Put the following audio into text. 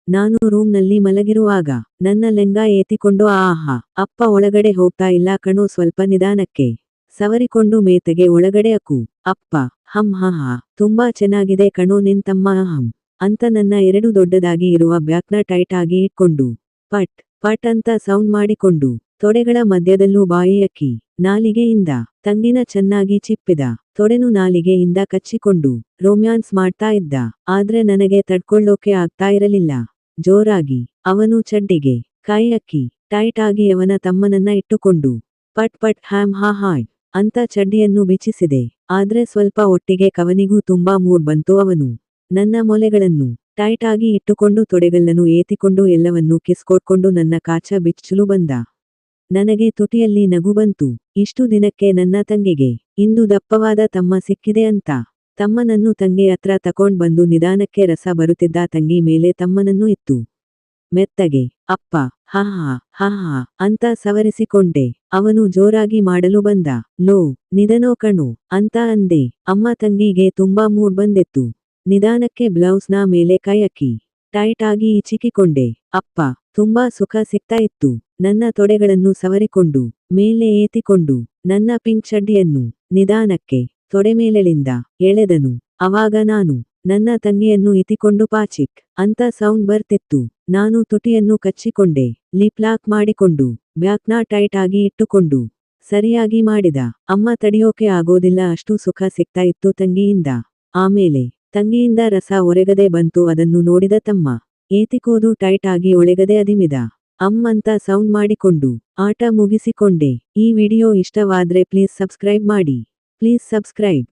ನಾನು ರೂಮ್ನಲ್ಲಿ ಮಲಗಿರುವಾಗ ನನ್ನ ಲೆಂಗ ಏತಿಕೊಂಡು ಆಹಾ ಅಪ್ಪ ಒಳಗಡೆ ಹೋಗ್ತಾ ಇಲ್ಲ ಕಣೋ ಸ್ವಲ್ಪ ನಿಧಾನಕ್ಕೆ ಸವರಿಕೊಂಡು ಮೇತೆಗೆ ಒಳಗಡೆ ಅಕ್ಕು. ಅಪ್ಪ ಹಂ ಹಾ ತುಂಬಾ ಚೆನ್ನಾಗಿದೆ ಕಣೋ ನಿನ್ ತಮ್ಮ ಅಹಂ ಅಂತ ನನ್ನ ಎರಡು ದೊಡ್ಡದಾಗಿ ಇರುವ ಬ್ಯಾಕ್ನ ಟೈಟ್ ಆಗಿ ಇಟ್ಕೊಂಡು ಪಟ್ ಪಟ್ ಅಂತ ಸೌಂಡ್ ಮಾಡಿಕೊಂಡು ತೊಡೆಗಳ ಮಧ್ಯದಲ್ಲೂ ಬಾಯಿ ಅಕ್ಕಿ ನಾಲಿಗೆಯಿಂದ ತಂಗಿನ ಚೆನ್ನಾಗಿ ಚಿಪ್ಪಿದ ತೊಡೆನು ನಾಲಿಗೆಯಿಂದ ಕಚ್ಚಿಕೊಂಡು ರೊಮ್ಯಾನ್ಸ್ ಮಾಡ್ತಾ ಇದ್ದ. ಆದ್ರೆ ನನಗೆ ತಡ್ಕೊಳ್ಳೋಕೆ ಆಗ್ತಾ ಇರಲಿಲ್ಲ. ಜೋರಾಗಿ ಅವನು ಚಡ್ಡಿಗೆ ಕೈ ಅಕ್ಕಿ ಟೈಟ್ ಆಗಿ ಅವನ ತಮ್ಮನನ್ನ ಇಟ್ಟುಕೊಂಡು ಪಟ್ ಪಟ್ ಹ್ಯಾಮ್ ಹಾ ಹಾಯ್ ಅಂತ ಚಡ್ಡಿಯನ್ನು ಬಿಚ್ಚಿಸಿದೆ. ಆದ್ರೆ ಸ್ವಲ್ಪ ಒಟ್ಟಿಗೆ ಕವನಿಗೂ ತುಂಬಾ ಮೂಡ್ ಬಂತು. ಅವನು ನನ್ನ ಮೊಲೆಗಳನ್ನು ಟೈಟ್ ಆಗಿ ಇಟ್ಟುಕೊಂಡು ತೊಡೆಗಲ್ಲನ್ನು ಏತಿಕೊಂಡು ಎಲ್ಲವನ್ನೂ ಕಿಸ್ ಕೊಟ್ಕೊಂಡು ನನ್ನ ಕಾಚ ಬಿಚ್ಚಲು ಬಂದ. ನನಗೆ ತುಟಿಯಲ್ಲಿ ನಗು ಬಂತು. ಇಷ್ಟು ದಿನಕ್ಕೆ ನನ್ನ ತಂಗಿಗೆ ಇಂದು ದಪ್ಪವಾದ ತಮ್ಮ ಸಿಕ್ಕಿದೆ ಅಂತ. ತಮ್ಮನನ್ನು ತಂಗಿ ಹತ್ರ ತಕೊಂಡ್ ಬಂದು ನಿಧಾನಕ್ಕೆ ರಸ ಬರುತ್ತಿದ್ದ ತಂಗಿ ಮೇಲೆ ತಮ್ಮನನ್ನು ಇತ್ತು ಮೆತ್ತಗೆ. ಅಪ್ಪ ಹಾ ಹಾ ಅಂತ ಸವರಿಸಿಕೊಂಡೆ. ಅವನು ಜೋರಾಗಿ ಮಾಡಲು ಬಂದ. ಲೋ ನಿಧನೋ ಕಣು ಅಂತ ಅಂದೆ. ಅಮ್ಮ ತಂಗಿಗೆ ತುಂಬಾ ಮೂಡ್ ಬಂದೆತ್ತು. ನಿಧಾನಕ್ಕೆ ಬ್ಲೌಸ್ನ ಮೇಲೆ ಕೈ ಅಕ್ಕಿ ಟೈಟ್ ಆಗಿ ಇಚಿಕಿಕೊಂಡೆ. ಅಪ್ಪ ತುಂಬಾ ಸುಖ ಸಿಗ್ತಾ ಇತ್ತು. ನನ್ನ ತೊಡೆಗಳನ್ನು ಸವರಿಕೊಂಡು ಮೇಲೆ ಏತಿಕೊಂಡು ನನ್ನ ಪಿಂಕ್ ಚಡ್ಡಿಯನ್ನು ನಿಧಾನಕ್ಕೆ ತೊಡೆ ಮೇಲೆಳಿಂದ ಎಳೆದನು. ಅವಾಗ ನಾನು ನನ್ನ ತಂಗಿಯನ್ನು ಇತಿಕೊಂಡು ಪಾಚಿಕ್ ಅಂತ ಸೌಂಡ್ ಬರ್ತಿತ್ತು. ನಾನು ತುಟಿಯನ್ನು ಕಚ್ಚಿಕೊಂಡೆ. ಲಿಪ್ ಲಾಕ್ ಮಾಡಿಕೊಂಡು ಬ್ಯಾಕ್ನ ಟೈಟ್ ಆಗಿ ಇಟ್ಟುಕೊಂಡು ಸರಿಯಾಗಿ ಮಾಡಿದ. ಅಮ್ಮ ತಡೆಯೋಕೆ ಆಗೋದಿಲ್ಲ, ಅಷ್ಟು ಸುಖ ಸಿಗ್ತಾ ಇತ್ತು ತಂಗಿಯಿಂದ. ಆಮೇಲೆ ತಂಗಿಯಿಂದ ರಸ ಒರೆಗದೆ ಬಂತು. ಅದನ್ನು ನೋಡಿದ ತಮ್ಮ ಏತಿಕೋದು ಟೈಟ್ ಆಗಿ ಒಳೆಗದೆ ಅದಿಮಿದ. ಅಂತ ಸೌಂಡ್ ಮಾಡಿಕೊಂಡು ಆಟ ಮುಗಿಸಿಕೊಂಡೆ. ಈ ವಿಡಿಯೋ ಇಷ್ಟವಾದ್ರೆ ಪ್ಲೀಸ್ ಸಬ್ಸ್ಕ್ರೈಬ್ ಮಾಡಿ. Please subscribe.